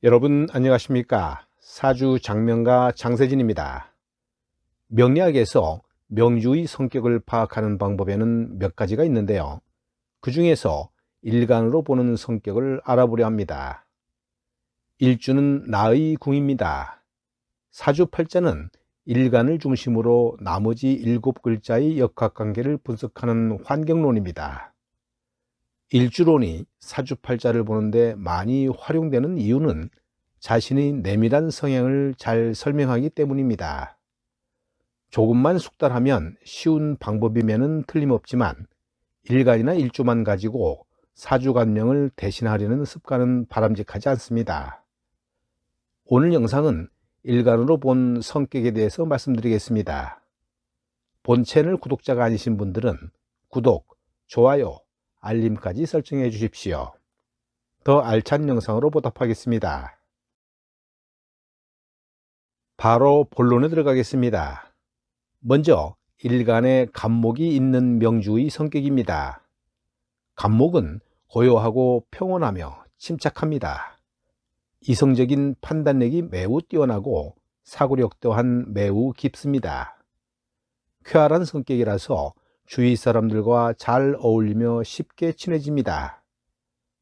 여러분 안녕하십니까? 사주 장명가 장세진입니다. 명리학에서 명주의 성격을 파악하는 방법에는 몇 가지가 있는데요. 그 중에서 일간으로 보는 성격을 알아보려 합니다. 일주는 나의 궁입니다. 사주팔자는 일간을 중심으로 나머지 7글자의 역학관계를 분석하는 환경론입니다. 일주론이 사주팔자를 보는데 많이 활용되는 이유는 자신의 내밀한 성향을 잘 설명하기 때문입니다. 조금만 숙달하면 쉬운 방법이면은 틀림없지만 일간이나 일주만 가지고 사주관명을 대신하려는 습관은 바람직하지 않습니다. 오늘 영상은 일간으로 본 성격에 대해서 말씀드리겠습니다. 본 채널 구독자가 아니신 분들은 구독, 좋아요, 알림까지 설정해 주십시오. 더 알찬 영상으로 보답하겠습니다. 바로 본론에 들어가겠습니다. 먼저 일간에 간목이 있는 명주의 성격입니다. 간목은 고요하고 평온하며 침착합니다. 이성적인 판단력이 매우 뛰어나고 사고력 또한 매우 깊습니다. 쾌활한 성격이라서 주위 사람들과 잘 어울리며 쉽게 친해집니다.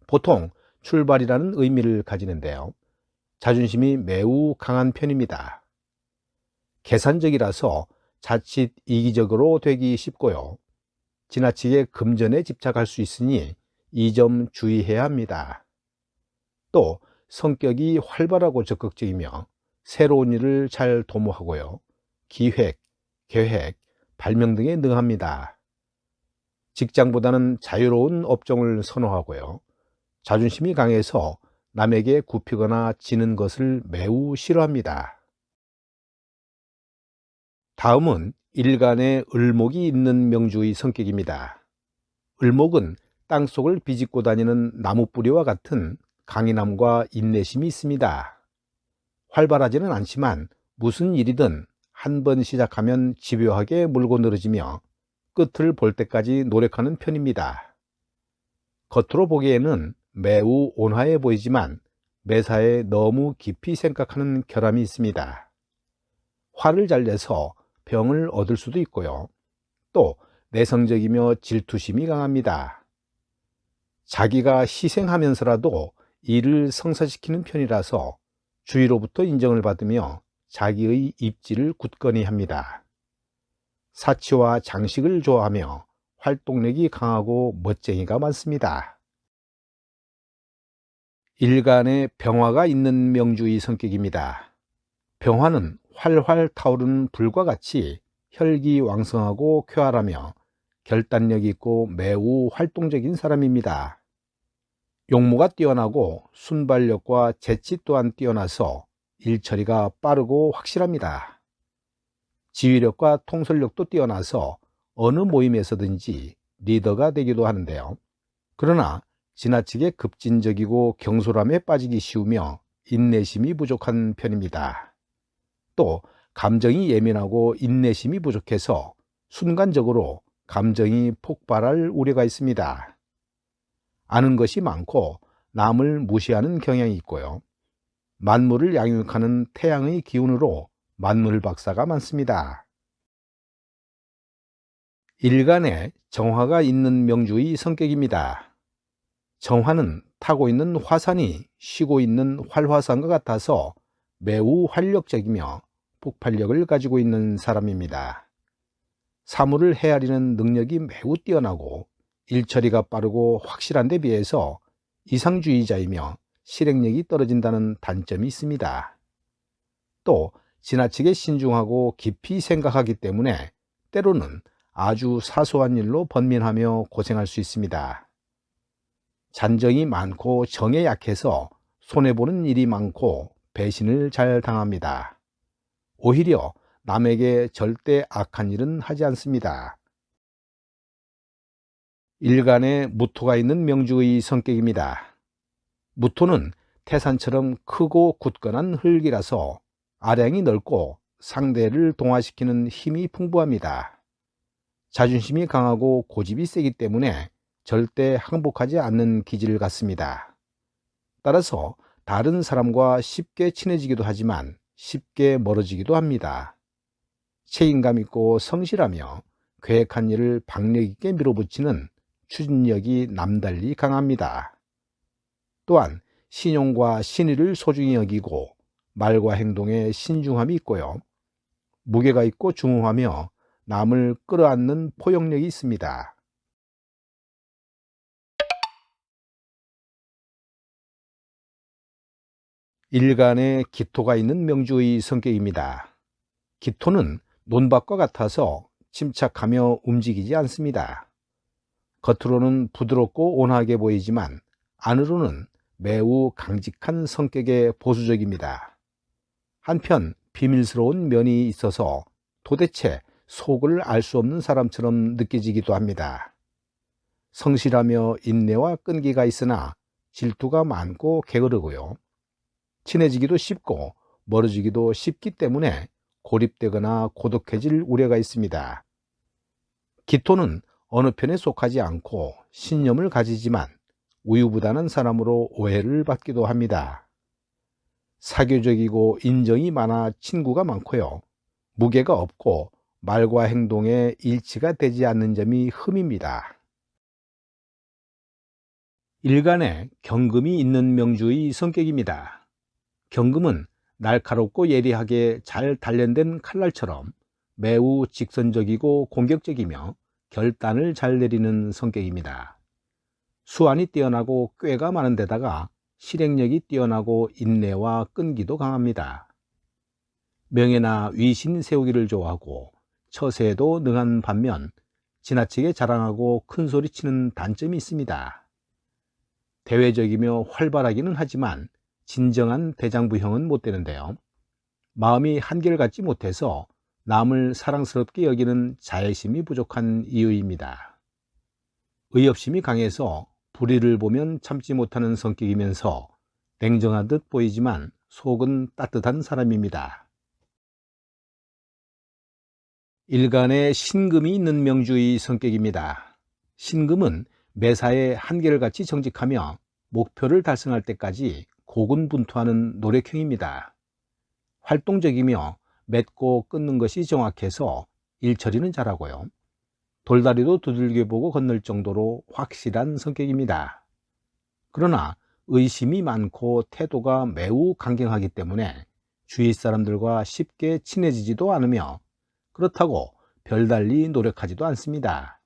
보통 출발이라는 의미를 가지는데요. 자존심이 매우 강한 편입니다. 계산적이라서 자칫 이기적으로 되기 쉽고요. 지나치게 금전에 집착할 수 있으니 이 점 주의해야 합니다. 또 성격이 활발하고 적극적이며 새로운 일을 잘 도모하고요. 기획, 계획, 발명 등에 능합니다. 직장보다는 자유로운 업종을 선호하고요. 자존심이 강해서 남에게 굽히거나 지는 것을 매우 싫어합니다. 다음은 일간에 을목이 있는 명주의 성격입니다. 을목은 땅속을 비집고 다니는 나무뿌리와 같은 강인함과 인내심이 있습니다. 활발하지는 않지만 무슨 일이든 한 번 시작하면 집요하게 물고 늘어지며 끝을 볼 때까지 노력하는 편입니다. 겉으로 보기에는 매우 온화해 보이지만 매사에 너무 깊이 생각하는 결함이 있습니다. 화를 잘 내서 병을 얻을 수도 있고요. 또 내성적이며 질투심이 강합니다. 자기가 희생하면서라도 일을 성사시키는 편이라서 주위로부터 인정을 받으며 자기의 입지를 굳건히 합니다. 사치와 장식을 좋아하며 활동력이 강하고 멋쟁이가 많습니다. 일간에 병화가 있는 명주의 성격입니다. 병화는 활활 타오르는 불과 같이 혈기왕성하고 쾌활하며 결단력 있고 매우 활동적인 사람입니다. 용모가 뛰어나고 순발력과 재치 또한 뛰어나서 일처리가 빠르고 확실합니다. 지휘력과 통솔력도 뛰어나서 어느 모임에서든지 리더가 되기도 하는데요. 그러나 지나치게 급진적이고 경솔함에 빠지기 쉬우며 인내심이 부족한 편입니다. 또 감정이 예민하고 인내심이 부족해서 순간적으로 감정이 폭발할 우려가 있습니다. 아는 것이 많고 남을 무시하는 경향이 있고요. 만물을 양육하는 태양의 기운으로 만물 박사가 많습니다. 일간에 정화가 있는 명주의 성격입니다. 정화는 타고 있는 화산이 쉬고 있는 활화산과 같아서 매우 활력적이며 폭발력을 가지고 있는 사람입니다. 사물을 헤아리는 능력이 매우 뛰어나고 일처리가 빠르고 확실한 데 비해서 이상주의자이며 실행력이 떨어진다는 단점이 있습니다. 또 지나치게 신중하고 깊이 생각하기 때문에 때로는 아주 사소한 일로 번민하며 고생할 수 있습니다. 잔정이 많고 정에 약해서 손해보는 일이 많고 배신을 잘 당합니다. 오히려 남에게 절대 악한 일은 하지 않습니다. 일간에 무토가 있는 명주의 성격입니다. 무토는 태산처럼 크고 굳건한 흙이라서 아량이 넓고 상대를 동화시키는 힘이 풍부합니다. 자존심이 강하고 고집이 세기 때문에 절대 항복하지 않는 기질을 갖습니다. 따라서 다른 사람과 쉽게 친해지기도 하지만 쉽게 멀어지기도 합니다. 책임감 있고 성실하며 계획한 일을 박력 있게 밀어붙이는 추진력이 남달리 강합니다. 또한 신용과 신의를 소중히 여기고 말과 행동에 신중함이 있고요. 무게가 있고 중후하며 남을 끌어안는 포용력이 있습니다. 일간에 기토가 있는 명주의 성격입니다. 기토는 논밭과 같아서 침착하며 움직이지 않습니다. 겉으로는 부드럽고 온화하게 보이지만 안으로는 매우 강직한 성격의 보수적입니다. 한편 비밀스러운 면이 있어서 도대체 속을 알 수 없는 사람처럼 느껴지기도 합니다. 성실하며 인내와 끈기가 있으나 질투가 많고 게으르고요. 친해지기도 쉽고 멀어지기도 쉽기 때문에 고립되거나 고독해질 우려가 있습니다. 기토는 어느 편에 속하지 않고 신념을 가지지만 우유부단한 사람으로 오해를 받기도 합니다. 사교적이고 인정이 많아 친구가 많고요. 무게가 없고 말과 행동에 일치가 되지 않는 점이 흠입니다. 일간에 경금이 있는 명주의 성격입니다. 경금은 날카롭고 예리하게 잘 단련된 칼날처럼 매우 직선적이고 공격적이며 결단을 잘 내리는 성격입니다. 수완이 뛰어나고 꾀가 많은 데다가 실행력이 뛰어나고 인내와 끈기도 강합니다. 명예나 위신 세우기를 좋아하고 처세에도 능한 반면 지나치게 자랑하고 큰소리치는 단점이 있습니다. 대외적이며 활발하기는 하지만 진정한 대장부형은 못 되는데요. 마음이 한결같지 못해서 남을 사랑스럽게 여기는 자애심이 부족한 이유입니다. 의협심이 강해서 불의를 보면 참지 못하는 성격이면서 냉정한 듯 보이지만 속은 따뜻한 사람입니다. 일간에 신금이 있는 명주의 성격입니다. 신금은 매사에 한결같이 정직하며 목표를 달성할 때까지 고군분투하는 노력형입니다. 활동적이며 맺고 끊는 것이 정확해서 일처리는 잘하고요. 돌다리도 두들겨보고 건널 정도로 확실한 성격입니다. 그러나 의심이 많고 태도가 매우 강경하기 때문에 주위 사람들과 쉽게 친해지지도 않으며 그렇다고 별달리 노력하지도 않습니다.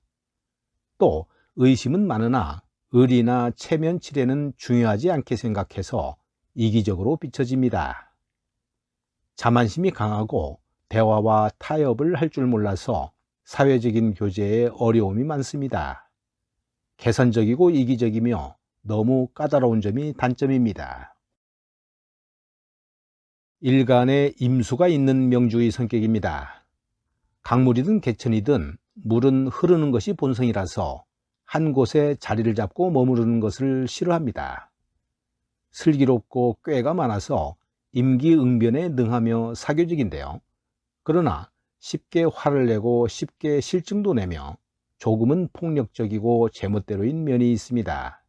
또 의심은 많으나 의리나 체면치레는 중요하지 않게 생각해서 이기적으로 비춰집니다. 자만심이 강하고 대화와 타협을 할 줄 몰라서 사회적인 교제에 어려움이 많습니다. 계산적이고 이기적이며 너무 까다로운 점이 단점입니다. 일간에 임수가 있는 명주의 성격입니다. 강물이든 개천이든 물은 흐르는 것이 본성이라서 한 곳에 자리를 잡고 머무르는 것을 싫어합니다. 슬기롭고 꾀가 많아서 임기응변에 능하며 사교적인데요. 그러나 쉽게 화를 내고 쉽게 실증도 내며 조금은 폭력적이고 제멋대로인 면이 있습니다.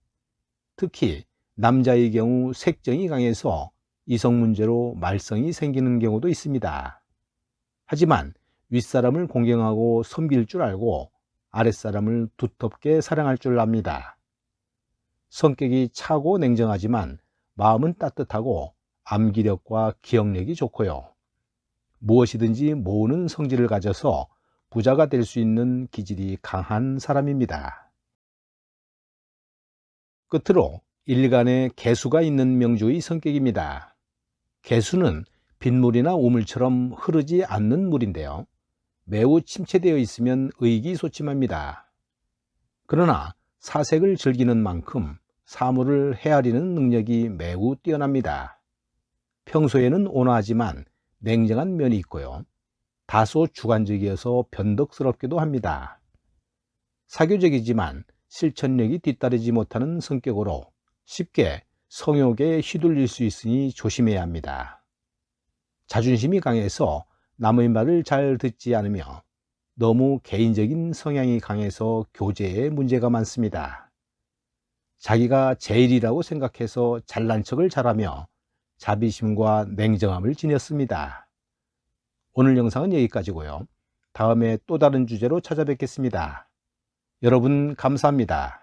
특히 남자의 경우 색정이 강해서 이성 문제로 말썽이 생기는 경우도 있습니다. 하지만 윗사람을 공경하고 섬길 줄 알고 아랫사람을 두텁게 사랑할 줄 압니다. 성격이 차고 냉정하지만 마음은 따뜻하고 암기력과 기억력이 좋고요. 무엇이든지 모으는 성질을 가져서 부자가 될 수 있는 기질이 강한 사람입니다. 끝으로 일간에 개수가 있는 명주의 성격입니다. 개수는 빗물이나 우물처럼 흐르지 않는 물인데요. 매우 침체되어 있으면 의기소침합니다. 그러나 사색을 즐기는 만큼 사물을 헤아리는 능력이 매우 뛰어납니다. 평소에는 온화하지만 냉정한 면이 있고요. 다소 주관적이어서 변덕스럽기도 합니다. 사교적이지만 실천력이 뒤따르지 못하는 성격으로 쉽게 성욕에 휘둘릴 수 있으니 조심해야 합니다. 자존심이 강해서 남의 말을 잘 듣지 않으며 너무 개인적인 성향이 강해서 교제에 문제가 많습니다. 자기가 제일이라고 생각해서 잘난 척을 잘하며 자비심과 냉정함을 지녔습니다. 오늘 영상은 여기까지고요. 다음에 또 다른 주제로 찾아뵙겠습니다. 여러분 감사합니다.